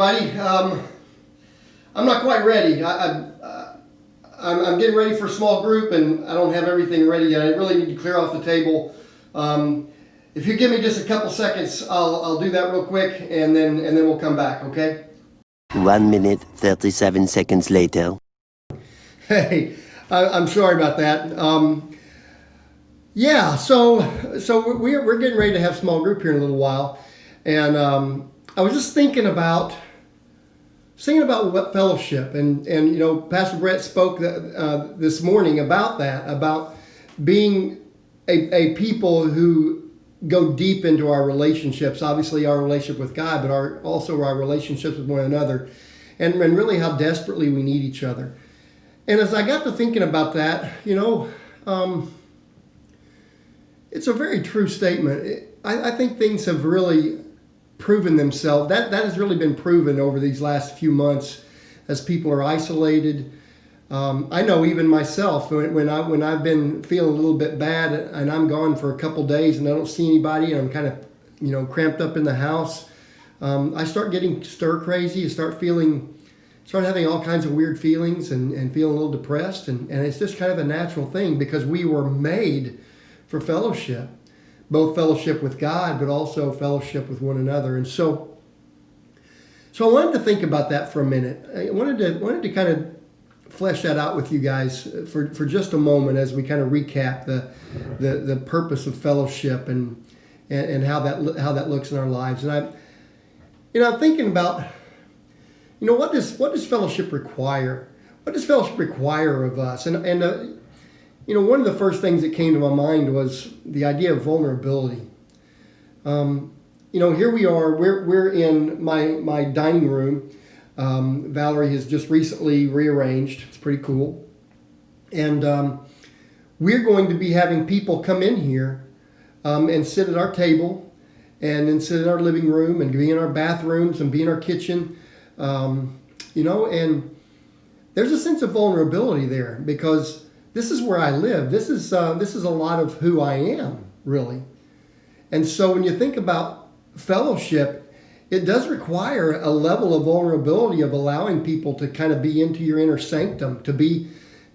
everybody. I'm not quite ready. I'm getting ready for a small group, and I don't have everything ready yet. I really need to clear off the table. If you give me just a couple seconds, I'll do that real quick, and then we'll come back. Okay? 1 minute, 37 seconds later. Hey, I'm sorry about that. Yeah, so we're getting ready to have a small group here in a little while, and I was just thinking about what fellowship, and you know, Pastor Brett spoke this morning about that, about being a people who go deep into our relationships, obviously our relationship with God, but also our relationships with one another, and really how desperately we need each other. And as I got to thinking about that, you know, it's a very true statement. I think things have really proven themselves. That has really been proven over these last few months as people are isolated. I know even myself, when I've been feeling a little bit bad and I'm gone for a couple days and I don't see anybody and I'm kind of, you know, cramped up in the house, I start getting stir crazy. I start having all kinds of weird feelings and feeling a little depressed. And it's just kind of a natural thing because we were made for fellowship, both fellowship with God, but also fellowship with one another. And so I wanted to think about that for a minute. I wanted to kind of flesh that out with you guys for just a moment as we kind of recap the purpose of fellowship and how that looks in our lives. And I'm thinking about, you know, what does fellowship require? What does fellowship require of us? And you know, one of the first things that came to my mind was the idea of vulnerability. You know, here we are. We're in my dining room. Valerie has just recently rearranged. It's pretty cool. And we're going to be having people come in here and sit at our table and then sit in our living room and be in our bathrooms and be in our kitchen. You know, and there's a sense of vulnerability there because this is where I live. This is a lot of who I am, really. And so when you think about fellowship, it does require a level of vulnerability of allowing people to kind of be into your inner sanctum, to be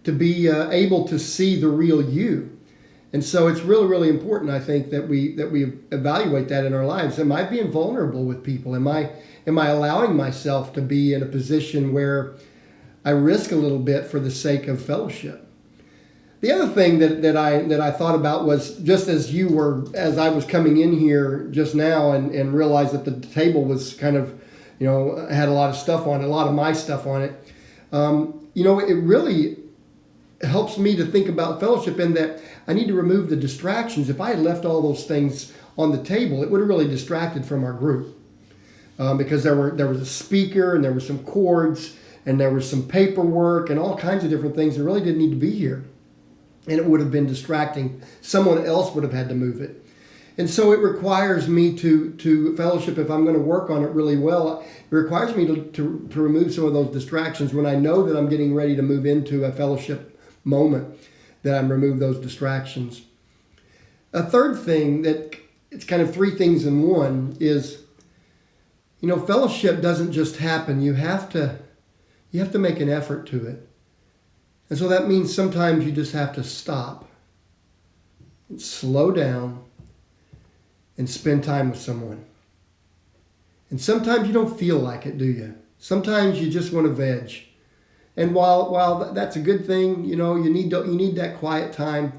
able to see the real you. And so it's really, really important, I think, that we evaluate that in our lives. Am I being vulnerable with people? Am I allowing myself to be in a position where I risk a little bit for the sake of fellowship? The other thing that I thought about was just as I was coming in here just now and realized that the table was kind of, you know, had a lot of stuff on it, a lot of my stuff on it. You know, it really helps me to think about fellowship in that I need to remove the distractions. If I had left all those things on the table, it would have really distracted from our group because there was a speaker and there were some cords and there was some paperwork and all kinds of different things that really didn't need to be here. And it would have been distracting. Someone else would have had to move it. And so it requires me to fellowship, if I'm going to work on it really well, it requires me to remove some of those distractions when I know that I'm getting ready to move into a fellowship moment, that I'm remove those distractions. A third thing that it's kind of three things in one is, you know, fellowship doesn't just happen. You have to make an effort to it. And so that means sometimes you just have to stop and slow down and spend time with someone. And sometimes you don't feel like it, do you? Sometimes you just want to veg. And while that's a good thing, you know, you need that quiet time.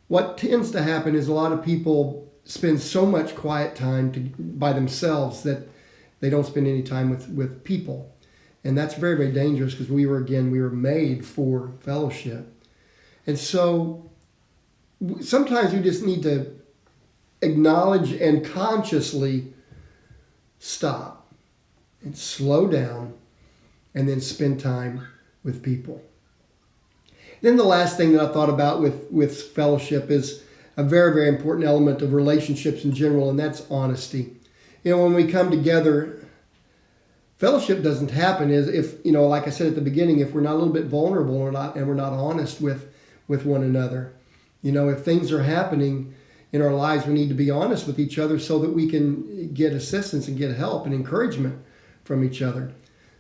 What tends to happen is a lot of people spend so much quiet time by themselves that they don't spend any time with people. And that's very, very dangerous because we were made for fellowship. And so sometimes we just need to acknowledge and consciously stop and slow down and then spend time with people. Then the last thing that I thought about with fellowship is a very, very important element of relationships in general, and that's honesty. You know, when we come together, fellowship doesn't happen if, you know, like I said at the beginning, if we're not a little bit vulnerable or not, and we're not honest with one another. You know, if things are happening in our lives, we need to be honest with each other so that we can get assistance and get help and encouragement from each other.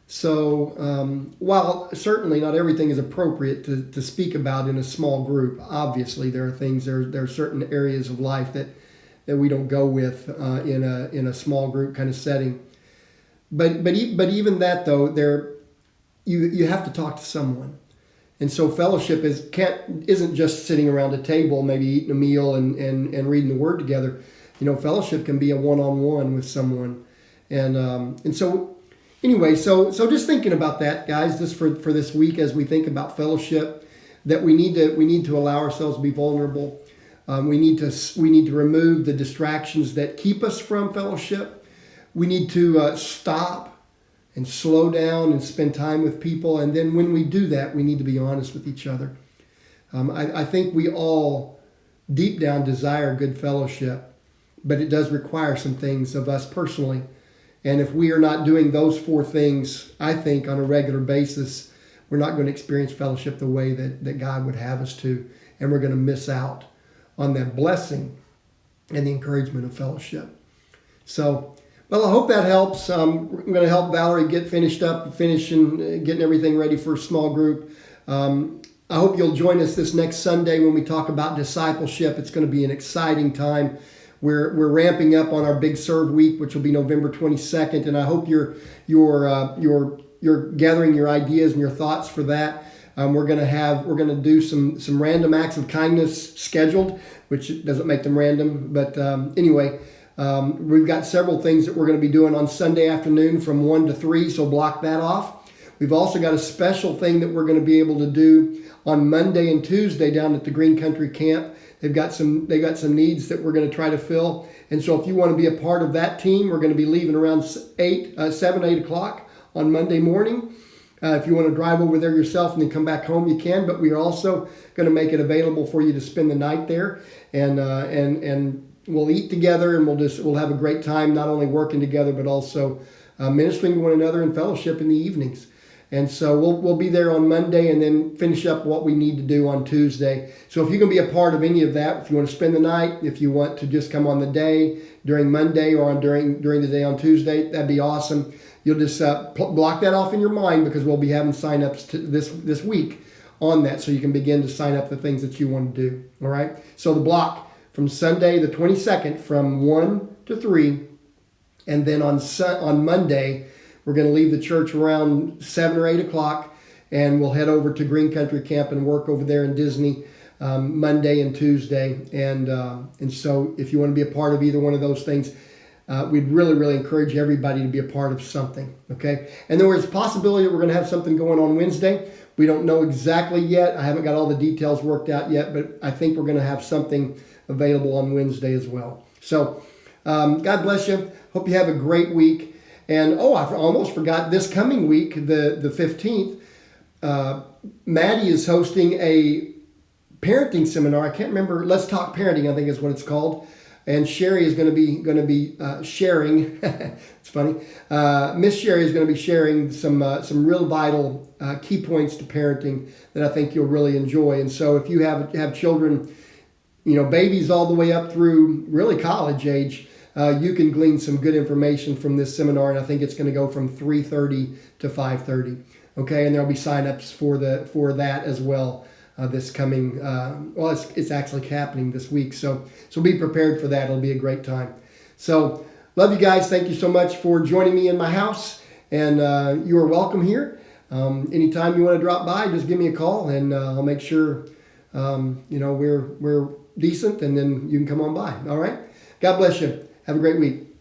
So while certainly not everything is appropriate to speak about in a small group, obviously there are certain areas of life that we don't go with in a small group kind of setting. But even that though, you have to talk to someone. And so fellowship isn't just sitting around a table, maybe eating a meal and reading the Word together. Fellowship can be a one-on-one with someone. And so anyway, so just thinking about that, guys, just for this week as we think about fellowship, that we need to allow ourselves to be vulnerable. We need to remove the distractions that keep us from fellowship. We need to stop and slow down and spend time with people. And then when we do that, we need to be honest with each other. I think we all deep down desire good fellowship, but it does require some things of us personally. And if we are not doing those 4 things, I think on a regular basis, we're not going to experience fellowship the way that God would have us to. And we're going to miss out on that blessing and the encouragement of fellowship. So, well, I hope that helps. I'm going to help Valerie get finishing, getting everything ready for a small group. I hope you'll join us this next Sunday when we talk about discipleship. It's going to be an exciting time. We're ramping up on our Big Serve Week, which will be November 22nd, and I hope you're gathering your ideas and your thoughts for that. We're going to do some random acts of kindness scheduled, which doesn't make them random, but anyway. We've got several things that we're going to be doing on Sunday afternoon from 1 to 3, so block that off. We've also got a special thing that we're going to be able to do on Monday and Tuesday down at the Green Country Camp. They got some needs that we're going to try to fill. And so if you want to be a part of that team, we're going to be leaving around 8 o'clock on Monday morning. If you want to drive over there yourself and then come back home, you can. But we are also going to make it available for you to spend the night there. And we'll eat together, and we'll have a great time, not only working together, but also ministering to one another in fellowship in the evenings. And so we'll be there on Monday and then finish up what we need to do on Tuesday. So if you can be a part of any of that, if you want to spend the night, if you want to just come on the day during Monday or during the day on Tuesday, that'd be awesome. You'll just block that off in your mind, because we'll be having sign-ups this week on that, so you can begin to sign up the things that you want to do. All right. So the block from Sunday the 22nd from 1 to 3, and then on Monday we're going to leave the church around 7 or 8 o'clock, and we'll head over to Green Country Camp and work over there in Disney Monday and Tuesday. And so if you want to be a part of either one of those things, we'd really, really encourage everybody to be a part of something, okay? And there was a possibility that we're going to have something going on Wednesday. We don't know exactly yet. I haven't got all the details worked out yet, but I think we're going to have something available on Wednesday as well. So God bless you. Hope you have a great week. And I almost forgot, this coming week, the 15th, Maddie is hosting a parenting seminar. I can't remember. Let's Talk Parenting, I think is what it's called. And Sherry is going to be sharing. It's funny. Miss Sherry is going to be sharing some real vital key points to parenting that I think you'll really enjoy. And so if you have children, babies all the way up through really college age, you can glean some good information from this seminar. And I think it's going to go from 3:30 to 5:30. Okay, and there'll be signups for that as well. This coming, it's actually happening this week. So be prepared for that. It'll be a great time. So love you guys. Thank you so much for joining me in my house. And you are welcome here. Anytime you want to drop by, just give me a call, and I'll make sure, we're decent, and then you can come on by. All right. God bless you. Have a great week.